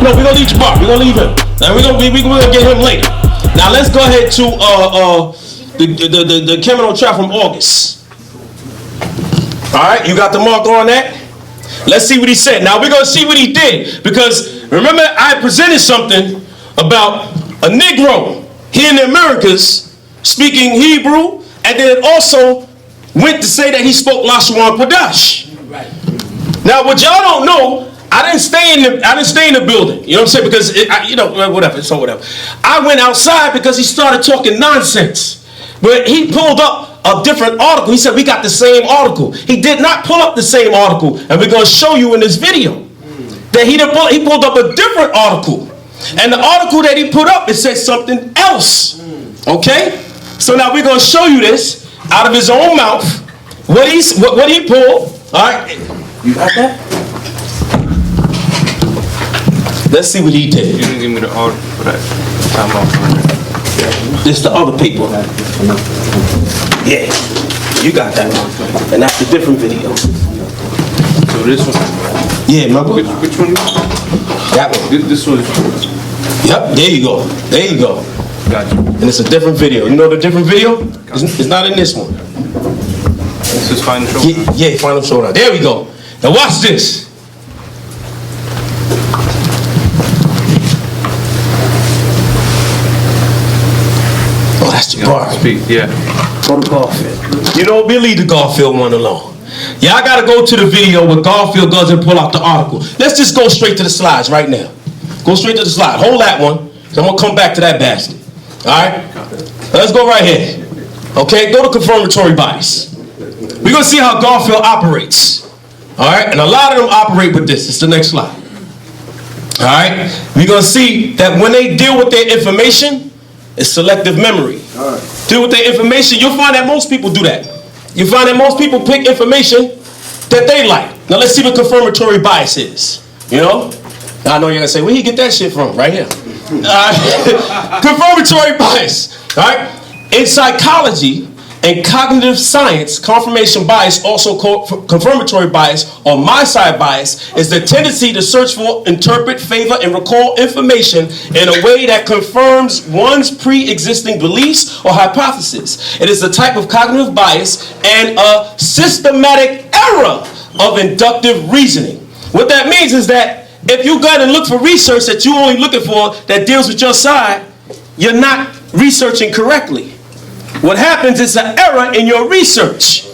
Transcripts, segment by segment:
No, we're gonna leave Jabbar. We're gonna leave him. Now we're gonna get him later. Now let's go ahead to the criminal trial from August. All right, you got the mark on that? Let's see what he said. Now we're gonna see what he did, because remember I presented something about a Negro here in the Americas speaking Hebrew, and then it also went to say that he spoke Shalawam Kodash. Right. Now what y'all don't know, I didn't stay in the building. You know what I'm saying? Because whatever. So whatever. I went outside because he started talking nonsense. But he pulled up a different article. He said we got the same article. He did not pull up the same article, and we're going to show you in this video that he pulled up a different article, and the article that he put up, it said something else. Okay, so now we're going to show you this out of his own mouth. What he pulled. All right, you got that? Let's see what he did. You didn't give me the article for that. I'm off. This the other people. Yeah, you got that one. And that's a different video. So this one? Yeah, my boy. Which one? That one. This one. Yep, there you go. There you go. Gotcha. And it's a different video. You know the different video? It's not in this one. This is Final Showdown? Yeah, Final Showdown. There we go. Now watch this. Oh, that's the bar. Speak, yeah. Go to Garfield. You know, we'll leave the Garfield one alone. Yeah, I gotta go to the video where Garfield goes and pull out the article. Let's just go straight to the slides right now. Go straight to the slide. Hold that one. I'm gonna come back to that bastard. All right? Let's go right here. Okay, go to confirmatory bias. We're gonna see how Garfield operates. All right, and a lot of them operate with this. It's the next slide. All right, we're gonna see that when they deal with their information, it's selective memory. All right. Deal with their information. You'll find that most people do that. You find that most people pick information that they like. Now let's see what confirmatory bias is. You know, I know you're gonna say, where you get that shit from? Right here. Confirmatory bias. All right. In psychology and cognitive science, confirmation bias, also called confirmatory bias or my-side bias, is the tendency to search for, interpret, favor, and recall information in a way that confirms one's pre-existing beliefs or hypothesis. It is a type of cognitive bias and a systematic error of inductive reasoning. What that means is that if you go and look for research that you're only looking for that deals with your side, you're not researching correctly. What happens is an error in your research.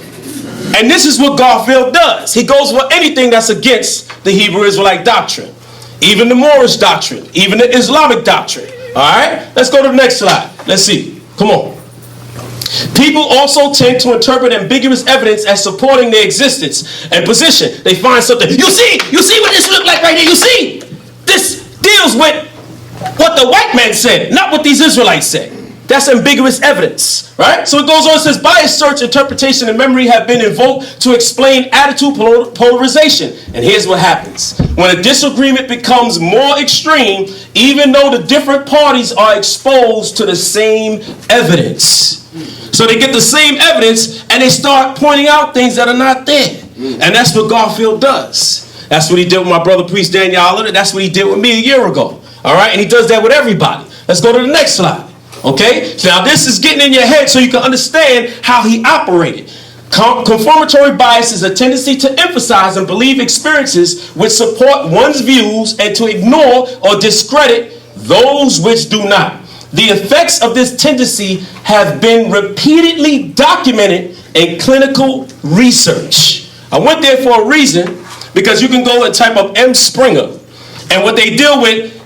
And this is what Garfield does. He goes for anything that's against the Hebrew Israelite doctrine. Even the Moorish doctrine. Even the Islamic doctrine. Alright? Let's go to the next slide. Let's see. Come on. People also tend to interpret ambiguous evidence as supporting their existence and position. They find something. You see what this look like right here? You see? This deals with what the white man said, not what these Israelites said. That's ambiguous evidence, right? So it goes on, it says, bias, search, interpretation, and memory have been invoked to explain attitude polarization. And here's what happens. When a disagreement becomes more extreme, even though the different parties are exposed to the same evidence. So they get the same evidence, and they start pointing out things that are not there. And that's what Garfield does. That's what he did with my brother, Priest Daniel. That's what he did with me a year ago. All right? And he does that with everybody. Let's go to the next slide. Okay, so now this is getting in your head so you can understand how he operated. Confirmatory bias is a tendency to emphasize and believe experiences which support one's views and to ignore or discredit those which do not. The effects of this tendency have been repeatedly documented in clinical research. I went there for a reason, because you can go and type up M. Springer, and what they deal with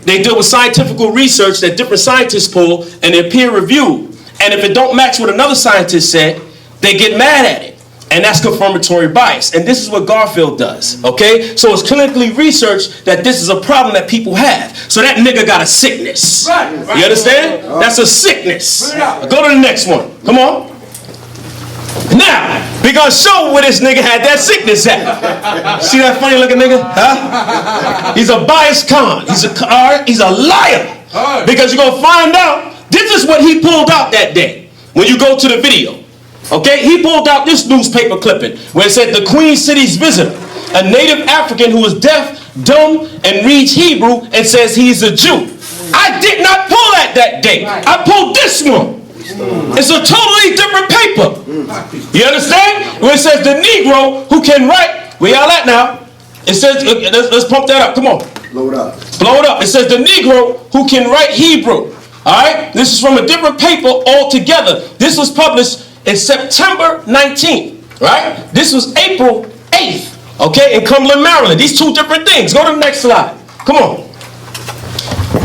scientific research that different scientists pull, and they're peer reviewed. And if it don't match what another scientist said, they get mad at it. And that's confirmatory bias. And this is what Garfield does, okay? So it's clinically researched that this is a problem that people have. So that nigga got a sickness. Right. You understand? That's a sickness. Go to the next one. Come on. Now, we're going to show where this nigga had that sickness at. See that funny looking nigga? Huh? He's a biased con. He's a liar. Because you're going to find out, this is what he pulled out that day when you go to the video. Okay, he pulled out this newspaper clipping where it said the Queen City's visitor, a native African who is deaf, dumb, and reads Hebrew and says he's a Jew. I did not pull that day. I pulled this one. It's a totally different paper. You understand? Where it says the Negro who can write, where y'all at now? It says, let's pump that up, come on. Blow it up. Blow it up. It says the Negro who can write Hebrew. Alright? This is from a different paper altogether. This was published in September 19th. Right? This was April 8th. Okay? In Cumberland, Maryland. These two different things. Go to the next slide. Come on.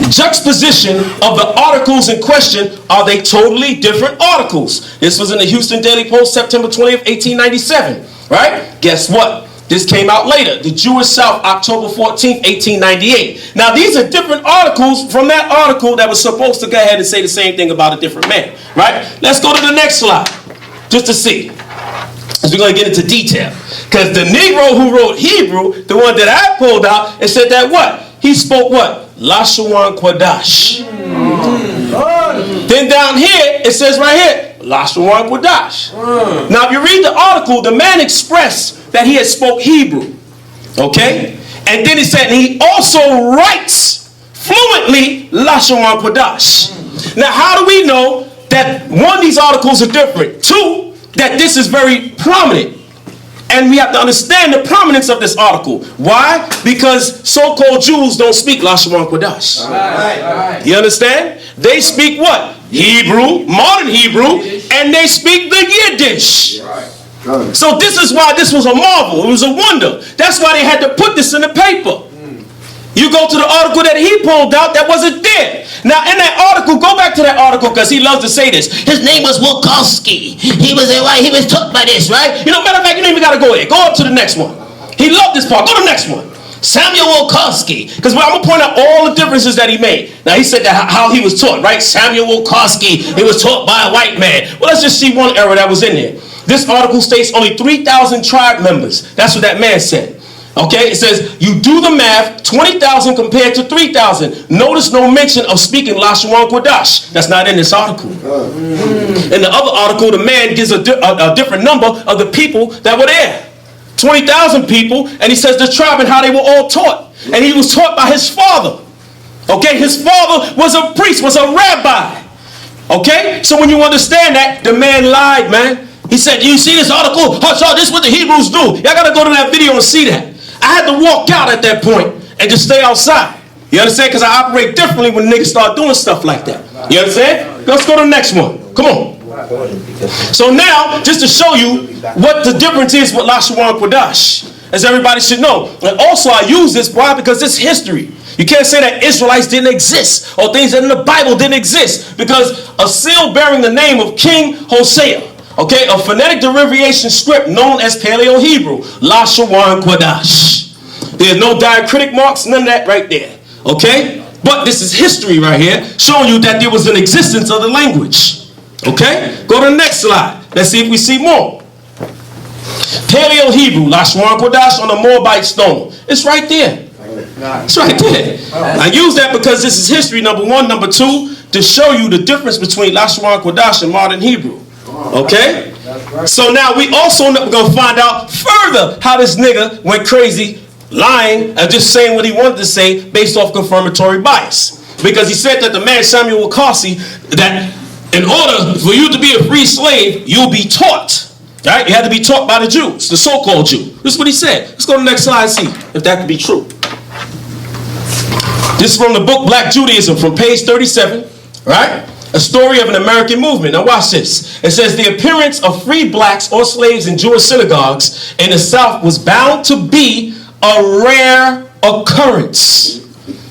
Juxtaposition of the articles in question, are they totally different articles? This was in the Houston Daily Post, September 20th, 1897. Right? Guess what? This came out later. The Jewish South, October 14th, 1898. Now, these are different articles from that article that was supposed to go ahead and say the same thing about a different man. Right? Let's go to the next slide, just to see. As we're going to get into detail. Because the Negro who wrote Hebrew, the one that I pulled out, it said that what? He spoke what? Lashon Kodash. Then down here, it says right here, Lashon Kodash. Now, if you read the article, the man expressed that he had spoke Hebrew. Okay? And then he said he also writes fluently Lashon Kodash. Now, how do we know that one, these articles are different? Two, that this is very prominent. And we have to understand the prominence of this article. Why? Because so-called Jews don't speak Lashon Kodash. Right. You understand? They speak what? Hebrew, modern Hebrew, and they speak the Yiddish. Right. So this is why this was a marvel. It was a wonder. That's why they had to put this in the paper. You go to the article that he pulled out that wasn't there. Now, in that article, go back to that article because he loves to say this. His name was Wilkowski. He was taught by this, right? You know, matter of fact, you don't even got to go there. Go up to the next one. He loved this part. Go to the next one. Samuel Wilkowski. Because I'm going to point out all the differences that he made. Now, he said that how he was taught, right? Samuel Wilkowski. He was taught by a white man. Well, let's just see one error that was in there. This article states only 3,000 tribe members. That's what that man said. Okay, it says, you do the math, 20,000 compared to 3,000. Notice no mention of speaking Lashon Kodash. That's not in this article. In the other article, the man gives a different number of the people that were there. 20,000 people, and he says the tribe and how they were all taught. And he was taught by his father. Okay, his father was a priest, was a rabbi. Okay, so when you understand that, the man lied, man. He said, you see this article? HaShar, this is what the Hebrews do. Y'all got to go to that video and see that. I had to walk out at that point and just stay outside. You understand? Because I operate differently when niggas start doing stuff like that. You understand? Let's go to the next one. Come on. So now, just to show you what the difference is with Lashon Kodash, as everybody should know. And also I use this, why? Because it's history. You can't say that Israelites didn't exist or things that in the Bible didn't exist. Because a seal bearing the name of King Hosea, okay, a phonetic derivation script known as Paleo-Hebrew, Lashon Kodash. There's no diacritic marks, none of that right there, okay? But this is history right here, showing you that there was an existence of the language, okay? Go to the next slide. Let's see if we see more. Paleo-Hebrew, Lashon Kodash on a Moabite stone. It's right there. It's right there. I use that because this is history, number one. Number two, to show you the difference between Lashon Kodash and modern Hebrew. Okay? So now we also going to find out further how this nigga went crazy, lying, and just saying what he wanted to say based off confirmatory bias. Because he said that the man Samuel Wilkowski, that in order for you to be a free slave, you'll be taught. Right? You had to be taught by the Jews, the so-called Jew. This is what he said. Let's go to the next slide and see if that could be true. This is from the book Black Judaism from page 37, right? A story of an American movement. Now watch this. It says the appearance of free blacks or slaves in Jewish synagogues in the South was bound to be a rare occurrence.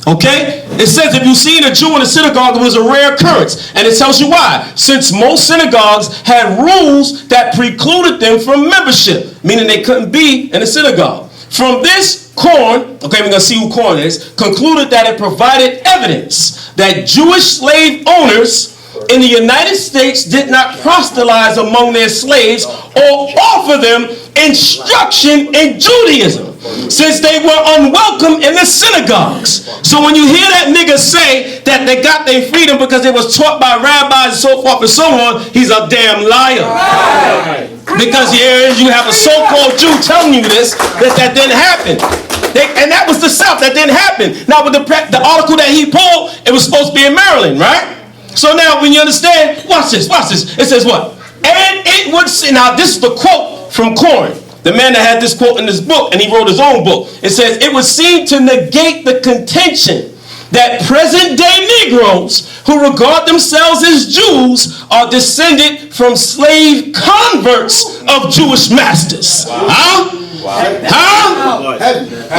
Okay? It says if you seen a Jew in a synagogue, it was a rare occurrence. And it tells you why. Since most synagogues had rules that precluded them from membership, meaning they couldn't be in a synagogue. From this, Korn, okay, we're going to see who Korn is, concluded that it provided evidence that Jewish slave owners in the United States did not proselytize among their slaves or offer them instruction in Judaism, since they were unwelcome in the synagogues. So when you hear that nigga say that they got their freedom because they was taught by rabbis and so forth and so on, he's a damn liar. Because here you have a so-called Jew telling you this, that didn't happen. And that was the South. That didn't happen. Now, with the article that he pulled, it was supposed to be in Maryland, right? So now, when you understand, watch this. It says what? And it would see. Now, this is the quote from Corn, the man that had this quote in this book, and he wrote his own book. It says, it would seem to negate the contention that present-day Negroes who regard themselves as Jews are descended from slave converts of Jewish masters. Huh?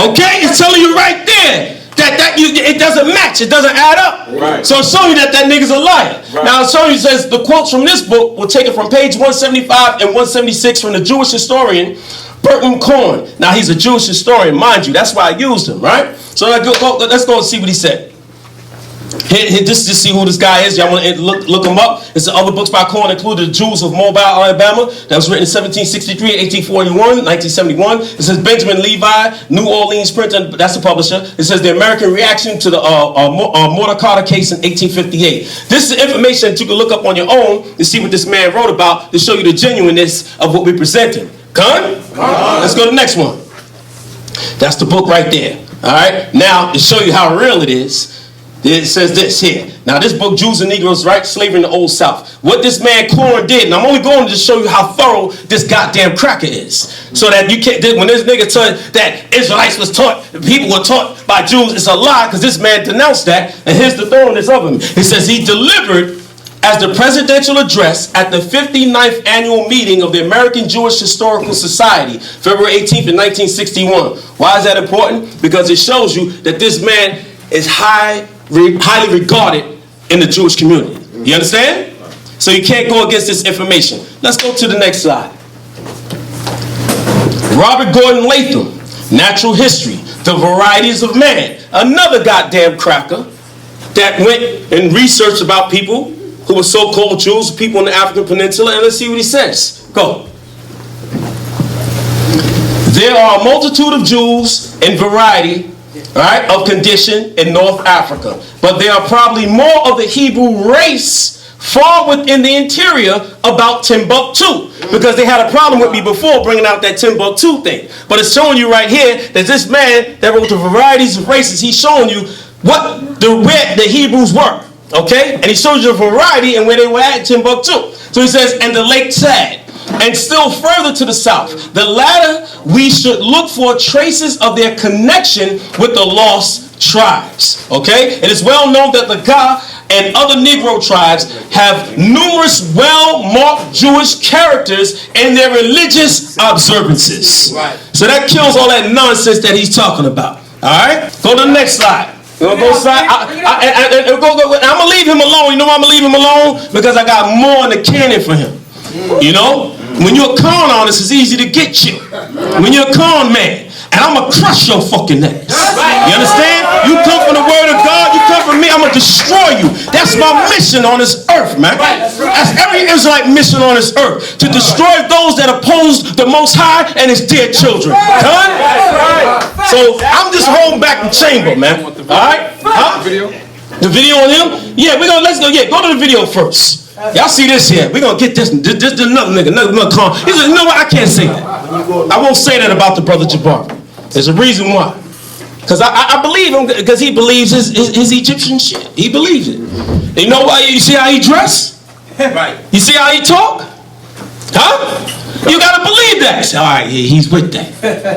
Okay, it's telling you right there that it doesn't match, it doesn't add up. Right. So it's showing you that nigga's a liar. Right. Now it's showing you, says the quotes from this book, we'll take it from page 175 and 176 from the Jewish historian Burton Corn. Now he's a Jewish historian, mind you, that's why I used him, right? So let's go and see what he said. Here, just see who this guy is. Y'all want to look him up. It's the other books by Corn, including The Jews of Mobile, Alabama. That was written in 1763, 1841, 1971. It says Benjamin Levi, New Orleans Print, that's the publisher. It says The American Reaction to the Mortar Carter case in 1858. This is information that you can look up on your own to see what this man wrote about to show you the genuineness of what we're presenting. Con? Let's go to the next one. That's the book right there. All right? Now, to show you how real it is, it says this here. Now, this book, Jews and Negroes, right? Slavery in the Old South. What this man Corn did, and I'm only going to just show you how thorough this goddamn cracker is. So that you can't, when this nigga taught that Israelites was taught, people were taught by Jews, it's a lie, because this man denounced that, and here's the thoroughness of him. He says he delivered as the presidential address at the 59th annual meeting of the American Jewish Historical Society, February 18th in 1961. Why is that important? Because it shows you that this man is highly regarded in the Jewish community. You understand? So you can't go against this information. Let's go to the next slide. Robert Gordon Latham, Natural History, The Varieties of Man. Another goddamn cracker that went and researched about people who were so-called Jews, people in the African Peninsula, and let's see what he says. Go. There are a multitude of Jews in variety, right, of condition in North Africa, but there are probably more of the Hebrew race far within the interior about Timbuktu, because they had a problem with me before bringing out that Timbuktu thing. But it's showing you right here that this man that wrote the varieties of races, he's showing you where the Hebrews were, okay? And he shows you a variety and where they were at Timbuktu. So he says, and the Lake Chad, and still further to the south. The latter, we should look for traces of their connection with the lost tribes. Okay? It is well known that the Ga and other Negro tribes have numerous well-marked Jewish characters in their religious observances. Right. So that kills all that nonsense that he's talking about. All right? Go to the next slide. I'm going to leave him alone. You know why I'm going to leave him alone? Because I got more in the cannon for him. You know? When you're a con artist, it's easy to get you. When you're a con man, and I'm going to crush your fucking ass. You understand? You come from the word of God, you come from me, I'm going to destroy you. That's my mission on this earth, man. That's every Israelite mission on this earth. To destroy those that oppose the Most High and his dear children. Huh? So I'm just holding back the chamber, man. All right? Huh? The video on him? Yeah, let's go. Yeah, go to the video first. Y'all see this here? We're going to get this another nigga, another con. He said, you know what? I can't say that. I won't say that about the brother Jabbar. There's a reason why. Because I believe him, because he believes his Egyptian shit. He believes it. And you know why? You see how he dress? Right. You see how he talk? Huh? You got to believe that. Say, all right, yeah, he's with that.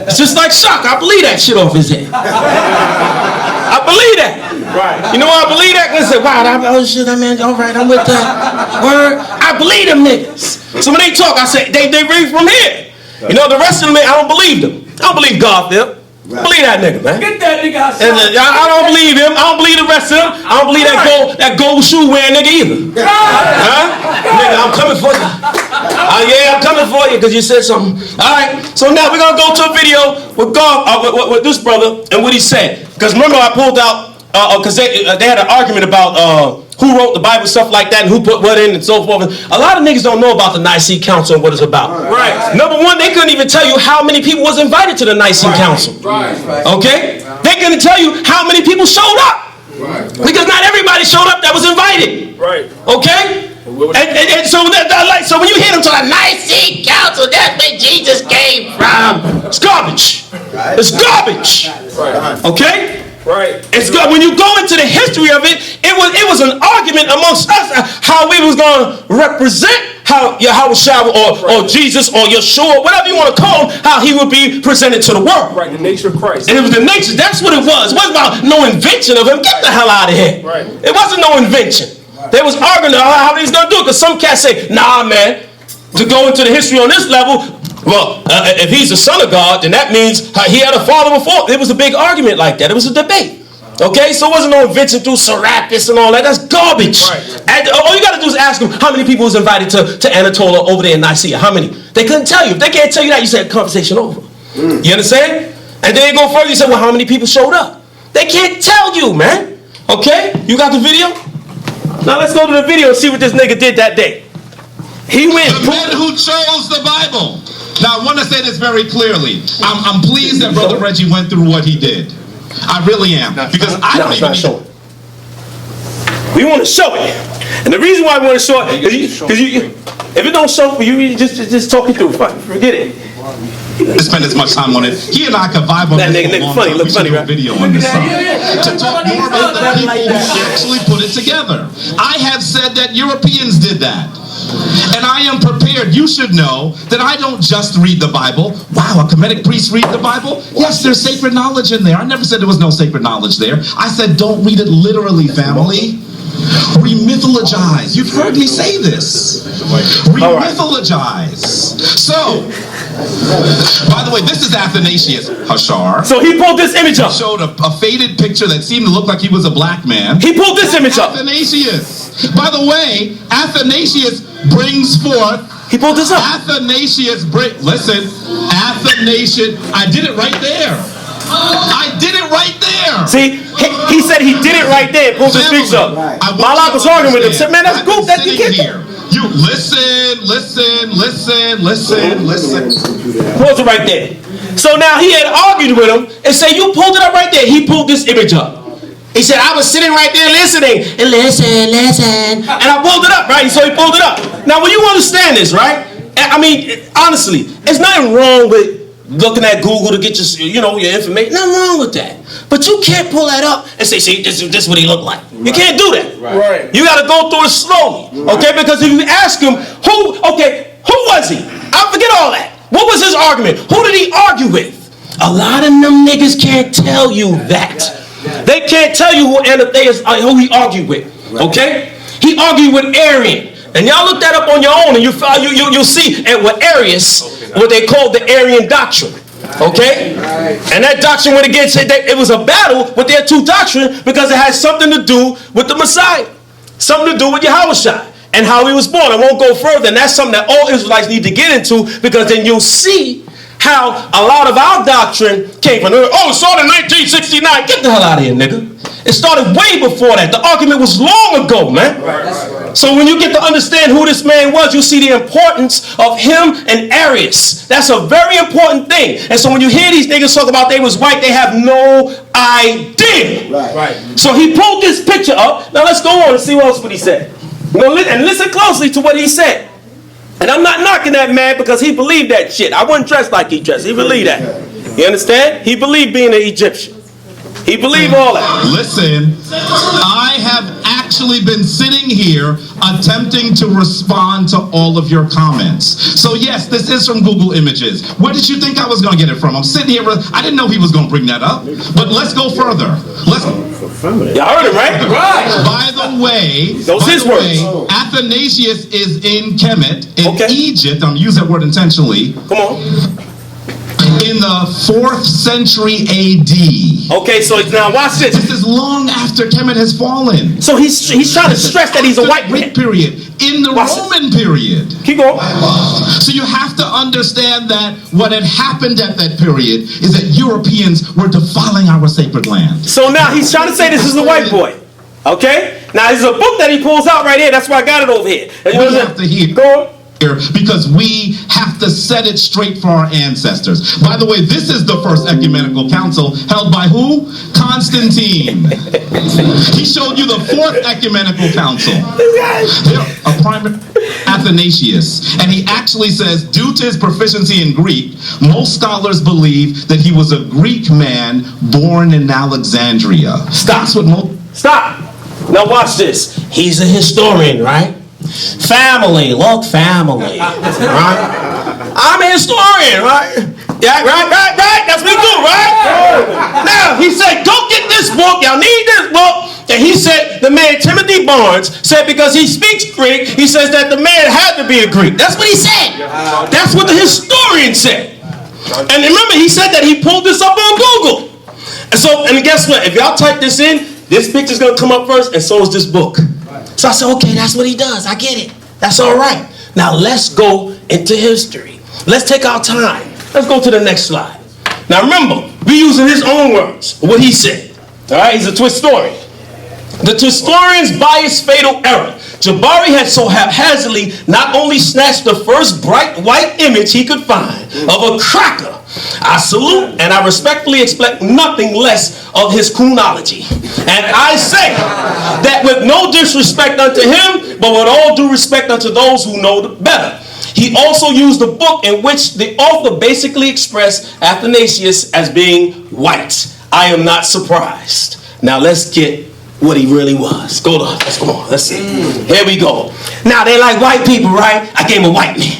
It's just like shock. I believe that shit off his head. I believe that. Right. You know why I believe that? Because I say, wow, oh shit, that man, all right, I'm with that. Word. I believe them niggas. So when they talk, I say, they read from here. You know, the rest of them, I don't believe them. I don't believe Garfield. Right. Believe that nigga, man. Get that nigga outside. I don't believe him. I don't believe the rest of them. I don't believe that gold shoe wearing nigga either. Huh? Nigga, I'm coming for you. Yeah, I'm coming for you because you said something. All right. So now we're gonna go to a video with with this brother and what he said. Because remember, I pulled out because they had an argument about who wrote the Bible, stuff like that, and who put what in and so forth. A lot of niggas don't know about the Nicene Council and what it's about. Right. Number one, they couldn't even tell you how many people was invited to the Nicene Council. Right. Okay? They couldn't tell you how many people showed up. Right. Because not everybody showed up that was invited. Right. Okay? And so when you hear them to the Nicene Council, It's garbage. It's garbage. Okay? Right. It's good. When you go into the history of it, it was an argument amongst us how we was going to represent how HaShar or Jesus or Yeshua, whatever you want to call him, how he would be presented to the world. Right, the nature of Christ. And it was the nature. That's what it was. It wasn't about no invention of him. Get the hell out of here. Right. It wasn't no invention. They was arguing how he's going to do it. Because some cats say, nah, man, to go into the history on this level, well, if he's the son of God, then that means he had a father before. It was a big argument like that. It was a debate. Okay, so it wasn't no invention through Serapis and all that. That's garbage. Right. And all you got to do is ask them how many people was invited to Anatolia over there in Nicaea. How many? They couldn't tell you. If they can't tell you that, you said conversation over. You understand? And then they go further. You say, well, how many people showed up? They can't tell you, man. Okay, you got the video? Now let's go to the video and see what this nigga did that day. He went. The men who chose the Bible. Now I want to say this very clearly. I'm pleased that Brother Reggie went through what he did. I really am, because I don't even show it. We want to show it, and the reason why we want to show it is because if it don't show for you, you just talk it through. Forget it. Spend as much time on it. He and I could vibe on that this nigga funny. Look funny, right? Video on this to talk more about the people who actually put it together. I have said that Europeans did that. And I am prepared. You should know that I don't just read the Bible. Wow, a Kemetic priest read the Bible? Yes, there's sacred knowledge in there. I never said there was no sacred knowledge there. I said don't read it literally, family. Remythologize. You've heard me say this. Remythologize. So, by the way, this is Athanasius HaShar. So he pulled this image up. Showed a faded picture that seemed to look like he was a black man. He pulled this image up. Athanasius. By the way, Athanasius brings forth. He pulled this up. Athanasius, listen, Athanasius. I did it right there. I did it right there. See, he said he did it right there. Pulled his picture up. Malak was arguing with him. Said, man, that's goof. That you can't. You listen. Pulls it right there. So now he had argued with him and said, you pulled it up right there. He pulled this image up. He said, I was sitting right there listening. And listen. And I pulled it up, right? So he pulled it up. Now, when you understand this, right? I mean, honestly, there's nothing wrong with looking at Google to get your information. Nothing wrong with that. But you can't pull that up and say, see, this is what he looked like. You can't do that. Right. You got to go through it slowly. Okay? Because if you ask him, who was he? I forget all that. What was his argument? Who did he argue with? A lot of them niggas can't tell you that. They can't tell you who he argued with. Okay? He argued with Arian. And y'all look that up on your own and you'll see with Arius what they called the Arian doctrine. Okay? And that doctrine went against it. It was a battle with their two doctrine because it had something to do with the Messiah. Something to do with HaShar and how he was born. I won't go further. And that's something that all Israelites need to get into because then you'll see how a lot of our doctrine came from. Oh, it started in 1969. Get the hell out of here, nigga. It started way before that. The argument was long ago, man. So when you get to understand who this man was, you see the importance of him and Arius. That's a very important thing. And so when you hear these niggas talk about they was white, they have no idea. Right. So he pulled this picture up. Now let's go on and see what else he said. And listen closely to what he said. And I'm not knocking that man because he believed that shit. I wasn't dressed like he dressed. He believed that. You understand? He believed being an Egyptian. He believed all that. Listen, I have actually been sitting here attempting to respond to all of your comments. So yes, this is from Google Images. Where did you think I was going to get it from? I'm sitting here. I didn't know he was going to bring that up. But let's go further. Y'all heard it, right? Right. By the way, Athanasius is in Kemet, in Egypt. I'm using that word intentionally. Come on. In the 4th century AD. Okay, so now watch this. This is long after Kemet has fallen. So he's trying to stress that he's a white man. Period. In the Roman period. Keep going. So you have to understand that what had happened at that period is that Europeans were defiling our sacred land. So now he's trying to say this is the white boy. Okay? Now there's a book that he pulls out right here. That's why I got it over here. We have to hear. Go on. Because we have to set it straight for our ancestors. By the way, this is the first ecumenical council held by who? Constantine. He showed you the 4th ecumenical council. Athanasius. And he actually says, due to his proficiency in Greek, most scholars believe that he was a Greek man born in Alexandria. Stop. That's what Stop. Now watch this. He's a historian, right? Family, look, family. Right? I'm a historian, right? Yeah, right. That's what we do, right? Now, he said, go get this book. Y'all need this book. And he said, the man Timothy Barnes said because he speaks Greek, he says that the man had to be a Greek. That's what he said. That's what the historian said. And remember, he said that he pulled this up on Google. And guess what? If y'all type this in, this picture's going to come up first, and so is this book. So I said, okay, that's what he does. I get it. That's all right. Now let's go into history. Let's take our time. Let's go to the next slide. Now remember, we're using his own words, what he said. All right, he's a Twistorian. The Twistorian's bias fatal error. Jabari had so haphazardly not only snatched the first bright white image he could find of a cracker. I salute and I respectfully expect nothing less of his chronology. And I say that with no disrespect unto him, but with all due respect unto those who know better. He also used a book in which the author basically expressed Athanasius as being white. I am not surprised. Now let's get what he really was. Let's go on. Let's see. Here we go. Now they like white people, right? I gave him a white man.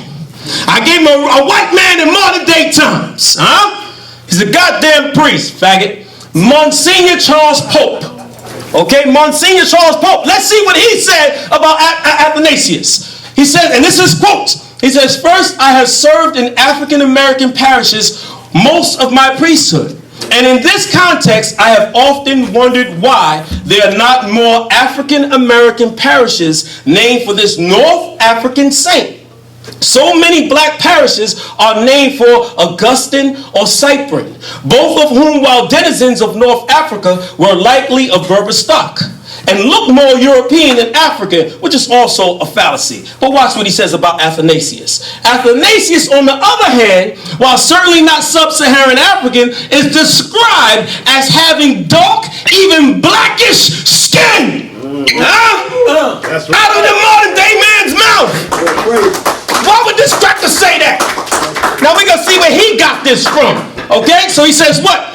I gave him a white man in modern day times. Huh? He's a goddamn priest, faggot. Monsignor Charles Pope. Okay, Monsignor Charles Pope. Let's see what he said about Athanasius. He said, and this is quote. He says, first, I have served in African American parishes most of my priesthood. And in this context, I have often wondered why there are not more African American parishes named for this North African saint. So many black parishes are named for Augustine or Cyprian, both of whom, while denizens of North Africa, were likely of Berber stock and look more European than African, which is also a fallacy. But watch what he says about Athanasius. Athanasius, on the other hand, while certainly not sub-Saharan African, is described as having dark, even blackish skin. That's right. Out of the modern day man's mouth. Why would this cracker say that? Now we're going to see where he got this from. Okay, so he says what?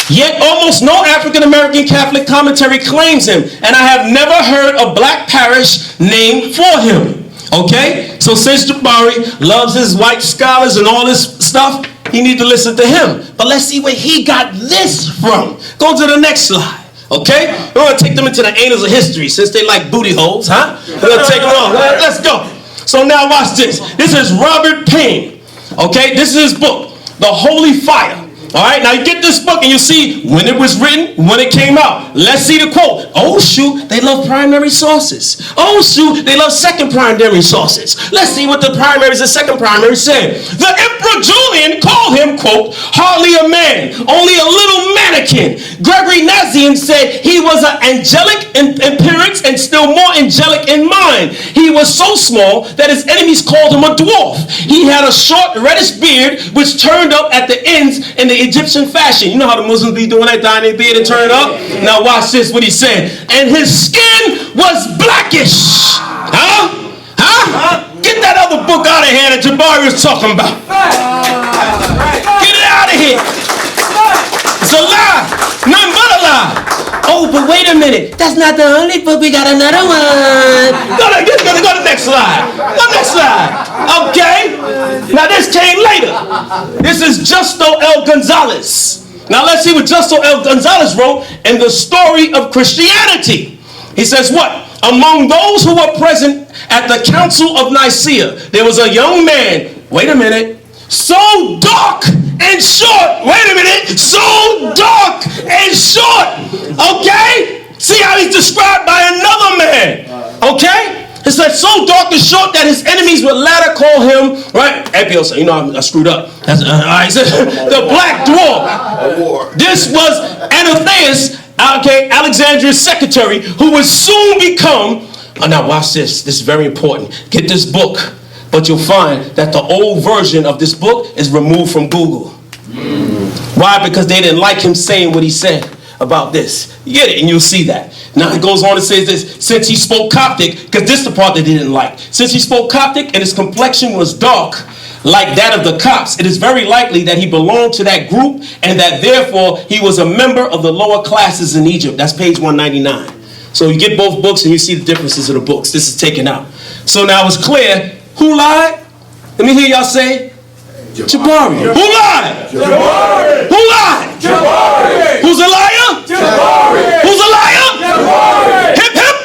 Yet almost no African American Catholic commentary claims him, and I have never heard a black parish named for him. Okay, so since Jabari loves his white scholars and all this stuff, he needs to listen to him. But let's see where he got this from. Go to the next slide. Okay, we're going to take them into the annals of history since they like booty holes, huh? We're going to take them on. Let's go. So now watch this. This is Robert Payne. Okay, this is his book, The Holy Fire. All right, now you get this book and you see when it was written, when it came out. Let's see the quote. Oh, shoot, they love primary sources. Oh, shoot, they love second primary sources. Let's see what the primaries and second primaries said. The Emperor Julian called him, quote, hardly a man, only a little mannequin. Gregory Nazian said he was an angelic in appearance and still more angelic in mind. He was so small that his enemies called him a dwarf. He had a short reddish beard which turned up at the ends in the Egyptian fashion. You know how the Muslims be doing that, dyeing their beard and turn up? Now watch this, what he said. And his skin was blackish. Huh? Get that other book out of here that Jabari was talking about. Get it out of here. It's a lie. Nothing but a lie. Oh, but wait a minute. That's not the only book. We got another one. Go to the next slide. Go next slide. Okay. Now this came later. This is Justo L. Gonzalez. Now let's see what Justo L. Gonzalez wrote in The Story of Christianity. He says what? Among those who were present at the Council of Nicaea, there was a young man. Wait a minute. So dark and short. Wait a minute. So dark and short. Okay? See how he's described by another man. Okay? It said so dark and short that his enemies would later call him, right? A.O.C. You know, I screwed up. That's, the Black Dwarf. This was Athanasius, okay, Alexandria's secretary, who would soon become, now watch this. This is very important. Get this book. But you'll find that the old version of this book is removed from Google. Why? Because they didn't like him saying what he said. about this. You get it? And you'll see that. Now it goes on and says this, since he spoke Coptic, because this is the part that they didn't like. Since he spoke Coptic and his complexion was dark, like that of the Copts, it is very likely that he belonged to that group and that therefore he was a member of the lower classes in Egypt. That's page 199. So you get both books and you see the differences of the books. This is taken out. So now it's clear. Who lied? Let me hear y'all say, Jabari. Who lied? Jabari. Who lied? Jabari. Who's a liar? Jabari. Who's a liar? Jabari. Hip hip.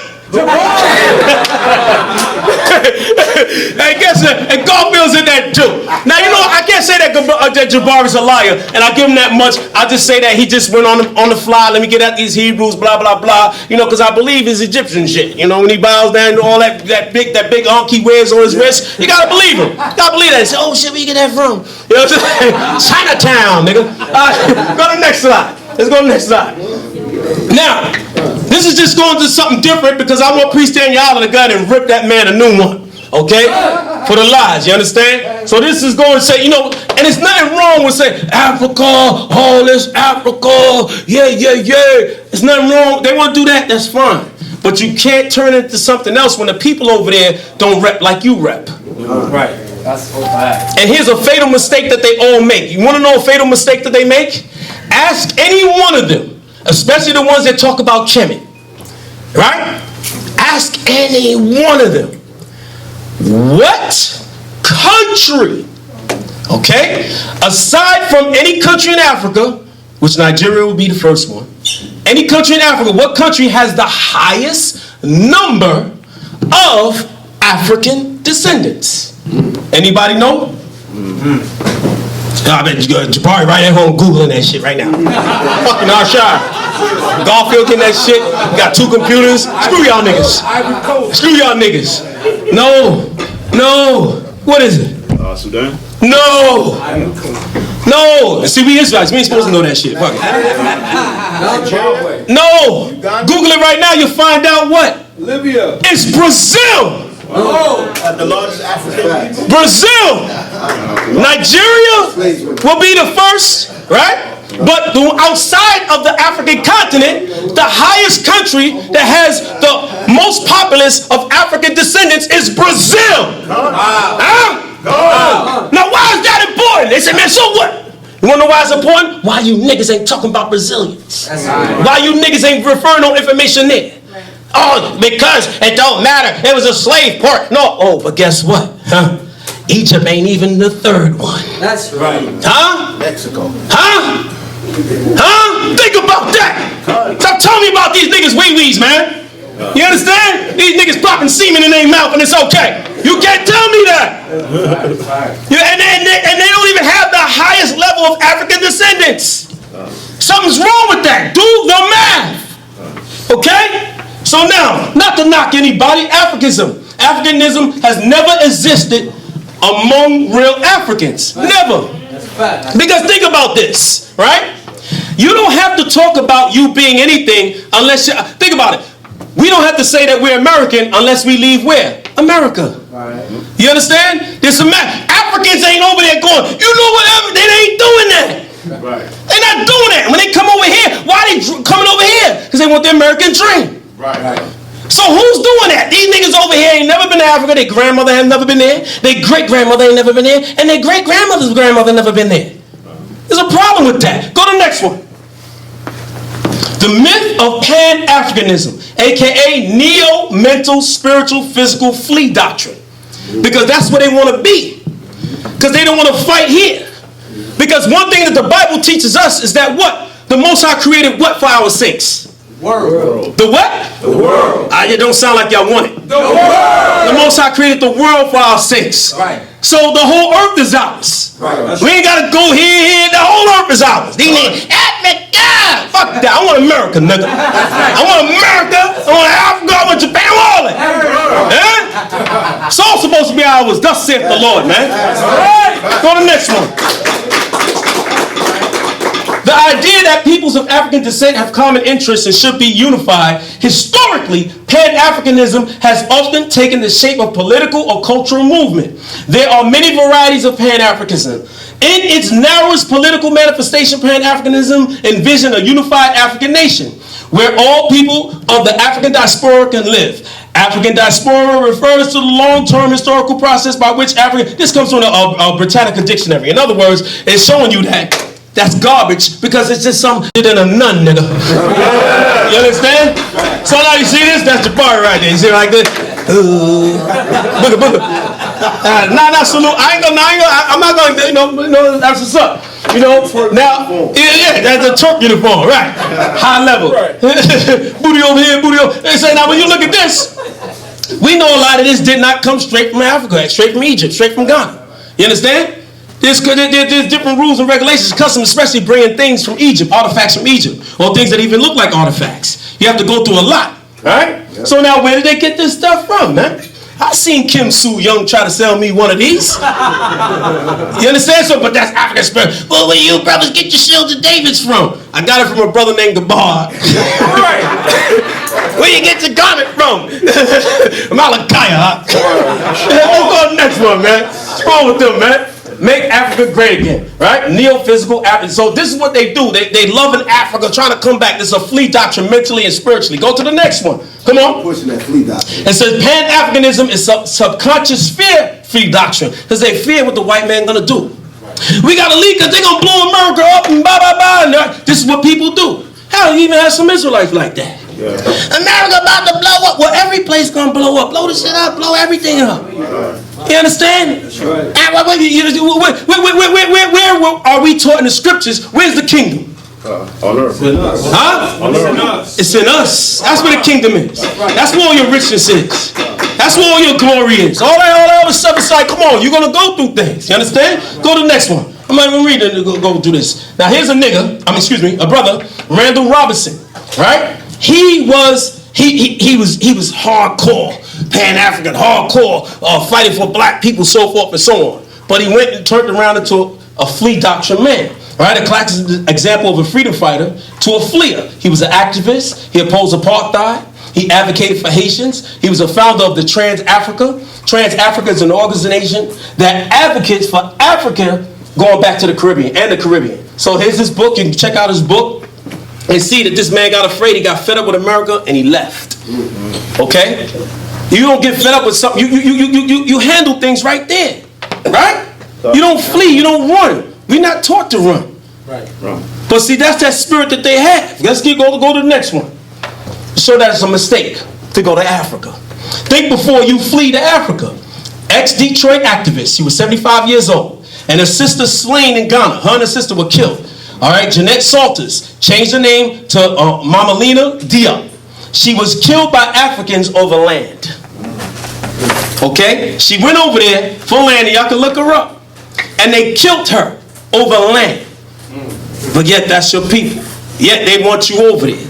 Hey, guess what? And Garfield's in that too. Now you know I can't say that Jabari's a liar, and I give him that much. I just say that he just went on the fly. Let me get at these Hebrews, blah blah blah. You know, because I believe his Egyptian shit. You know, when he bows down to all that big hunk he wears on his wrist, you gotta believe him. You gotta believe that. Say, oh shit, where you get that from? You know what I'm saying? Chinatown, nigga. Go to the next slide. Let's go to the next slide. Now, this is just going to something different because I want Priest Daniel to go and rip that man a new one. Okay? For the lies, you understand? So this is going to say, you know, and it's nothing wrong with saying, Africa, all this Africa, yeah. It's nothing wrong. They want to do that, that's fine. But you can't turn it into something else when the people over there don't rep like you rep. Right. That's so bad. And here's a fatal mistake that they all make. You want to know a fatal mistake that they make? Ask any one of them, especially the ones that talk about Kemet. Right? Ask any one of them. What country, okay, aside from any country in Africa, which Nigeria would be the first one, any country in Africa, what country has the highest number of African descendants? Anybody know? I bet Jabari right at home Googling that shit right now. Fucking HaShar. Garfield getting that shit. Got 2 computers. Screw y'all niggas. Screw y'all niggas. No. What is it? Sudan? No. See, we Israelites. We ain't supposed to know that shit. Fuck it. No. Google it right now. You'll find out what? Libya. It's Brazil. The largest African people? Brazil. Nigeria will be the first, right? But outside of the African continent, the highest country that has the most populace of African descendants is Brazil. Now, why is that important? They say, man, so what? You want to know why it's important? Why you niggas ain't talking about Brazilians? Why you niggas ain't referring no information there? Oh, because it don't matter. It was a slave port. No. Oh, but guess what? Egypt ain't even the third one. That's right. Mexico. Think about that. Stop telling me about these niggas wee-wees, man. You understand? These niggas popping semen in their mouth and it's okay. You can't tell me that. And they don't even have the highest level of African descendants. Something's wrong with that. Do the math. Okay? So now, not to knock anybody, Africanism has never existed among real Africans. Never. Because think about this, right? You don't have to talk about you being anything unless you, think about it. We don't have to say that we're American unless we leave where? America. You understand? There's some Africans ain't over there going, you know whatever, they ain't doing that. They're not doing that. When they come over here, why are they coming over here? Because they want the American dream. So who's doing that? These niggas over here ain't never been to Africa. Their grandmother has never been there. Their great-grandmother ain't never been there. And their great-grandmother's grandmother never been there. There's a problem with that. Go to the next one. The myth of Pan-Africanism, a.k.a. neo-mental, spiritual, physical flea doctrine. Because that's what they want to be. Because they don't want to fight here. Because one thing that the Bible teaches us is that what? The Most High created what for our sakes? World. The what? The world. It don't sound like y'all want it. The world. The Most High created the world for our sakes. Right. So the whole earth is ours. Right. We ain't got to go here. The whole earth is ours. These niggas, Africa. Fuck that. I want America, nigga. I want America. I want Africa. I want Japan. I want all that. It's all supposed to be ours. Thus saith the Lord, man. Go to the next one. The idea that peoples of African descent have common interests and should be unified, historically, Pan-Africanism has often taken the shape of political or cultural movement. There are many varieties of Pan-Africanism. In its narrowest political manifestation, Pan-Africanism envisioned a unified African nation where all people of the African diaspora can live. African diaspora refers to the long-term historical process by which African... This comes from a Britannica dictionary. In other words, it's showing you that that's garbage because it's just some shit in a nun, nigga. You understand? So now you see this? That's the part right there. You see it like this? Booga, booga. Nah, salute. I'm not gonna, you know, that's what's up. You know, now, yeah, that's a Turk uniform, right? High level. Booty over here, booty over. They say, now when you look at this, we know a lot of this did not come straight from Africa, straight from Egypt, straight from Ghana. You understand? There's different rules and regulations, customs, especially bringing things from Egypt, artifacts from Egypt, or things that even look like artifacts. You have to go through a lot, right? So now where did they get this stuff from, man? I seen Kim Soo Young try to sell me one of these. You understand? So, but that's African spirit. Well, where you brothers get your Shields and Davids from? I got it from a brother named Gabar. Where you get your garment from? Malakaya. Let's go to the next one, man. What's wrong with them, man? Make Africa great again, right? Neo-physical Africa. So this is what they do. They love in Africa, trying to come back. This is a flea doctrine mentally and spiritually. Go to the next one. Come on. Pushing that flea doctrine. It says Pan-Africanism is subconscious fear flea doctrine because they fear what the white man gonna do. We gotta leave because they're gonna blow America up and blah, blah, blah. This is what people do. Hell, you even have some Israelites like that. Yeah. America about to blow up. Well, every place gonna blow up. Blow the shit up. Blow everything up. You understand? That's right. Where are we taught in the scriptures? Where's the kingdom? On earth. It's in us. Huh? On earth. It's in us. That's where the kingdom is. That's where all your richness is. That's where all your glory is. All that other stuff is like, come on, you're gonna go through things. You understand? Go to the next one. I'm not even reading it. Go do this. Now here's a a brother, Randall Robinson. Right? He was hardcore, Pan-African, hardcore, fighting for black people, so forth and so on. But he went and turned around into a flea doctrine man. Right? A classic example of a freedom fighter to a fleer. He was an activist. He opposed apartheid. He advocated for Haitians. He was a founder of the Trans-Africa. Trans-Africa is an organization that advocates for Africa going back to the Caribbean and the Caribbean. So here's his book. You can check out his book and see that this man got afraid. He got fed up with America and he left. Okay? You don't get fed up with something. You handle things right there. Right? You don't flee. You don't run. We're not taught to run. Right. But see, that's that spirit that they have. Let's go to the next one. So that's a mistake to go to Africa. Think before you flee to Africa. Ex-Detroit activist. She was 75 years old. And her sister slain in Ghana. Her and her sister were killed. All right, Jeanette Salters changed her name to Mamalina Diop. She was killed by Africans over land. Okay? She went over there for land, and y'all can look her up. And they killed her over land. But yet that's your people. Yet they want you over there.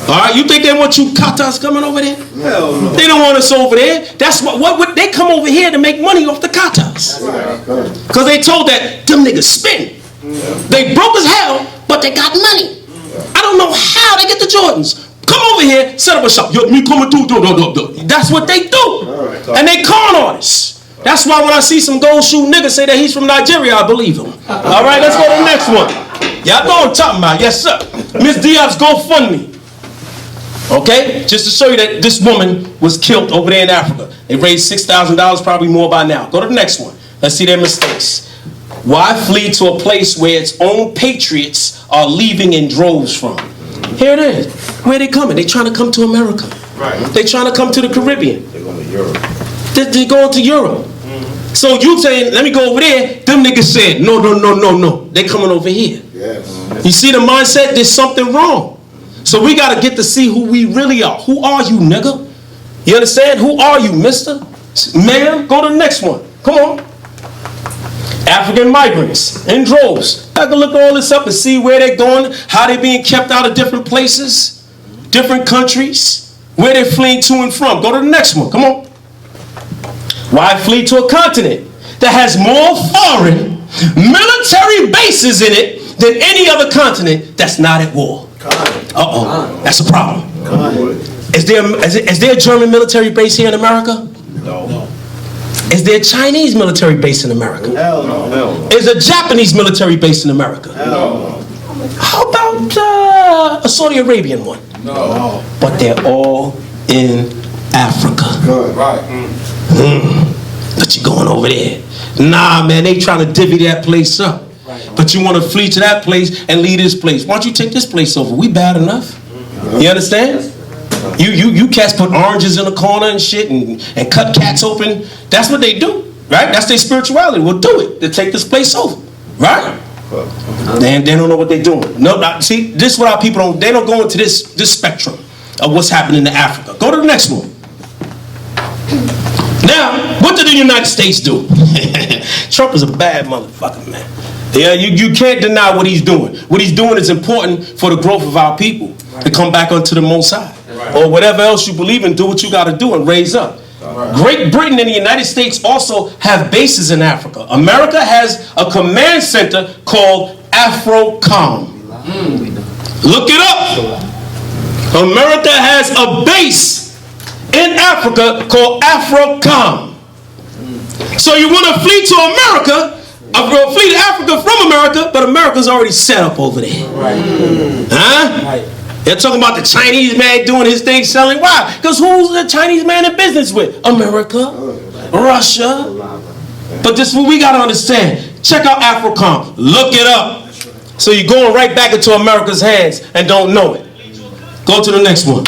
All right, you think they want you Katas coming over there? Hell no. They don't want us over there. That's what would they come over here to make money off the Katas? Because they told that them niggas spin. They broke as hell, but they got money. I don't know how they get the Jordans. Come over here, set up a shop. Yo, me coming through. That's what they do. And they con artists. That's why when I see some gold shoe niggas say that he's from Nigeria, I believe him. All right, let's go to the next one. Y'all know what I'm talking about. Yes, sir. Miss Diop's GoFundMe. Okay? Just to show you that this woman was killed over there in Africa. They raised $6,000, probably more by now. Go to the next one. Let's see their mistakes. Why flee to a place where its own patriots are leaving in droves from? Here it is. Where are they coming? They're trying to come to America. Right. They're trying to come to the Caribbean. They're going to Europe. They're going to Europe. Mm-hmm. So you saying, let me go over there. Them niggas said, no. They're coming over here. Yes. You see the mindset? There's something wrong. So we got to get to see who we really are. Who are you, nigga? You understand? Who are you, mister? Ma'am? Go to the next one. Come on. African migrants in droves. I can look all this up and see where they're going, how they're being kept out of different places, different countries, where they're fleeing to and from. Go to the next one. Come on. Why flee to a continent that has more foreign military bases in it than any other continent that's not at war? Uh-oh. That's a problem. Is there a German military base here in America? No. Is there a Chinese military base in America? Hell no. Is a Japanese military base in America? No. How about a Saudi Arabian one? No. But they're all in Africa. Good. Right. But you going over there? Nah, man, they trying to divvy that place up. But you want to flee to that place and leave this place. Why don't you take this place over? We bad enough. You understand? You cats put oranges in the corner and shit and cut cats open. That's what they do, right? That's their spirituality. We'll do it. They take this place over, right? They don't know what they're doing. No, see, this is what our people don't. They don't go into this spectrum of what's happening in Africa. Go to the next one. Now, what did the United States do? Trump is a bad motherfucker, man. Yeah, you can't deny what he's doing. What he's doing is important for the growth of our people to come back onto the Most High. Or whatever else you believe in, do what you got to do and raise up. Great Britain and the United States also have bases in Africa. America has a command center called AFRICOM. Look it up. America has a base in Africa called AFRICOM. So you want to flee to America, flee to Africa from America, but America's already set up over there. Huh? They're talking about the Chinese man doing his thing, selling. Why? Because who's the Chinese man in business with? America, Russia. But this is what we got to understand. Check out AFRICOM. Look it up. So you're going right back into America's hands and don't know it. Go to the next one.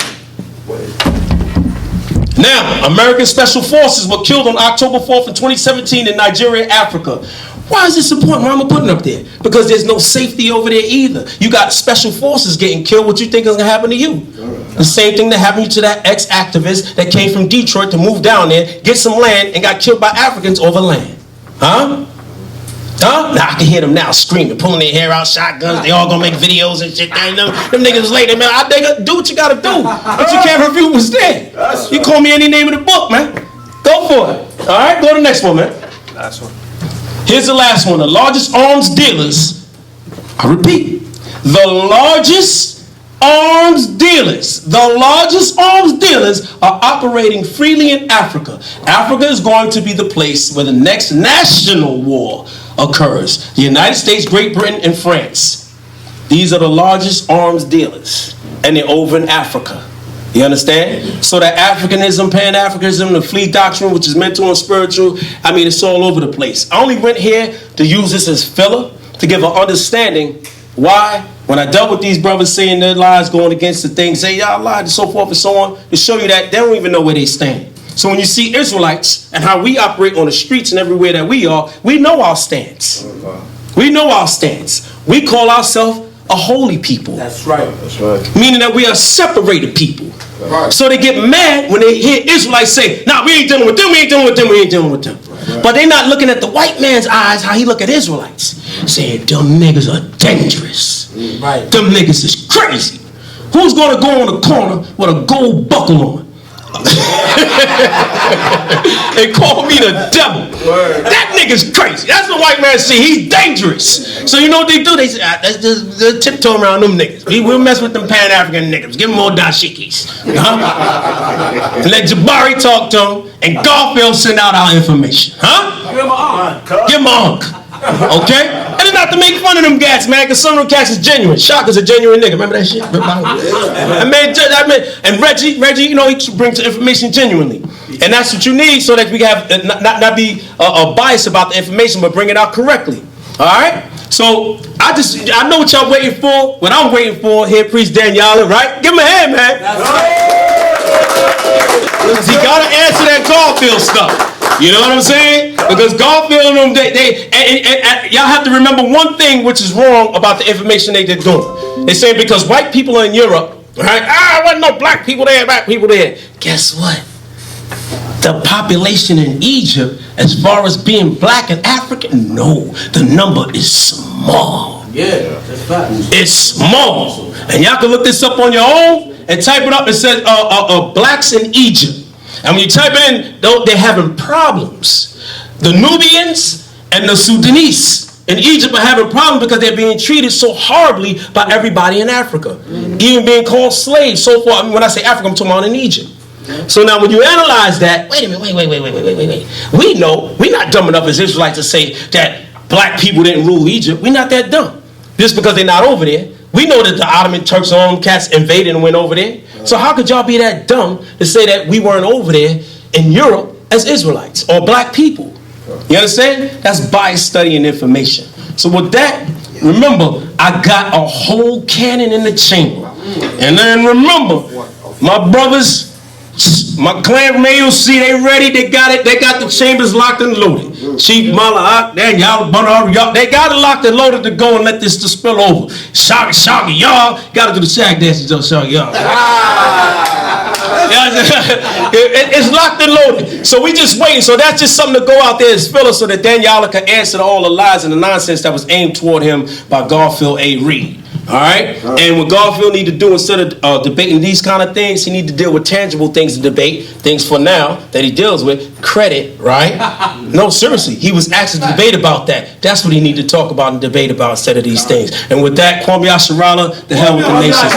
Now, American Special Forces were killed on October 4th in 2017 in Nigeria, Africa. Why is this important? Why am I putting it up there? Because there's no safety over there either. You got special forces getting killed. What you think is going to happen to you? The same thing that happened to that ex-activist that came from Detroit to move down there, get some land, and got killed by Africans over land. Huh? Huh? Now I can hear them now screaming, pulling their hair out, shotguns. They all gonna make videos and shit. Them niggas was later, man. Do what you gotta do, but you can't refute what's there. You call me any name of the book, man. Go for it. All right, go to the next one, man. Last one. Here's the last one. The largest arms dealers, I repeat, the largest arms dealers are operating freely in Africa. Africa is going to be the place where the next national war occurs. The United States, Great Britain, and France. These are the largest arms dealers, and they're over in Africa. You understand? So that Africanism, Pan-Africanism, the flea doctrine, which is mental and spiritual, I mean, it's all over the place. I only went here to use this as filler, to give an understanding why, when I dealt with these brothers saying their lies going against the things, say y'all lied and so forth and so on, to show you that they don't even know where they stand. So when you see Israelites and how we operate on the streets and everywhere that we are, we know our stance. We know our stance. We call ourselves a holy people. That's right. That's right. Meaning that we are separated people. Right. So they get mad when they hear Israelites say, nah, we ain't dealing with them, we ain't dealing with them, we ain't dealing with them. Right. But they're not looking at the white man's eyes, how he look at Israelites. Saying, them niggas are dangerous. Right. Them niggas is crazy. Who's going to go on the corner with a gold buckle on? And call me the devil. Word. That nigga's crazy. That's what white man see. He's dangerous. So you know what they do? They say, let's tiptoe around them niggas. We'll mess with them Pan-African niggas. Give them more dashikis. And let Jabari talk to them, and Garfield send out our information. Huh? Give him an arm. Give him an unk. Okay? And it's not to make fun of them cats, man, because some of them cats is genuine. Shaka's a genuine nigga. Remember that shit? And Reggie, you know, he brings information genuinely. And that's what you need so that we have not be biased about the information, but bring it out correctly. All right? So I know what y'all waiting for. What I'm waiting for here, Priest Daniela, right? Give him a hand, man. Because he got to answer that Garfield stuff. You know what I'm saying? Because Garfield and them, and y'all have to remember one thing which is wrong about the information they're doing. They're saying because white people are in Europe, right? There wasn't no black people there, Guess what? The population in Egypt, as far as being black and African, no, the number is small. Yeah, that's fact. It's small. And y'all can look this up on your own and type it up. It says blacks in Egypt. And when you type it in, they're having problems. The Nubians and the Sudanese in Egypt are having problems because they're being treated so horribly by everybody in Africa. Even being called slaves, so far. I mean, when I say Africa, I'm talking about in Egypt. So now when you analyze that, wait a minute, wait. We know, we're not dumb enough as Israelites to say that black people didn't rule Egypt. We're not that dumb. Just because they're not over there. We know that the Ottoman Turks and cats invaded and went over there. So how could y'all be that dumb to say that we weren't over there in Europe as Israelites or black people? You understand? That's bias studying information. So with that, remember, I got a whole cannon in the chamber. And then remember, my brothers, my clan from A.O.C, they ready, they got it, they got the chambers locked and loaded. Chief Malak, y'all, they got it locked and loaded to go and let this to spill over. Shaggy, y'all, gotta do the shag dances, though, Shaggy, y'all. It's locked and loaded. So we just waiting. So that's just something to go out there and spill it so that Daniela can answer to all the lies and the nonsense that was aimed toward him by Garfield A. Reed. All right? And what Garfield need to do instead of debating these kind of things, he need to deal with tangible things to debate. Things for now that he deals with. Credit, right? No, seriously. He was asked to debate about that. That's what he need to talk about and debate about instead of these things. And with that, Kwame Asharala, the hell with the nation.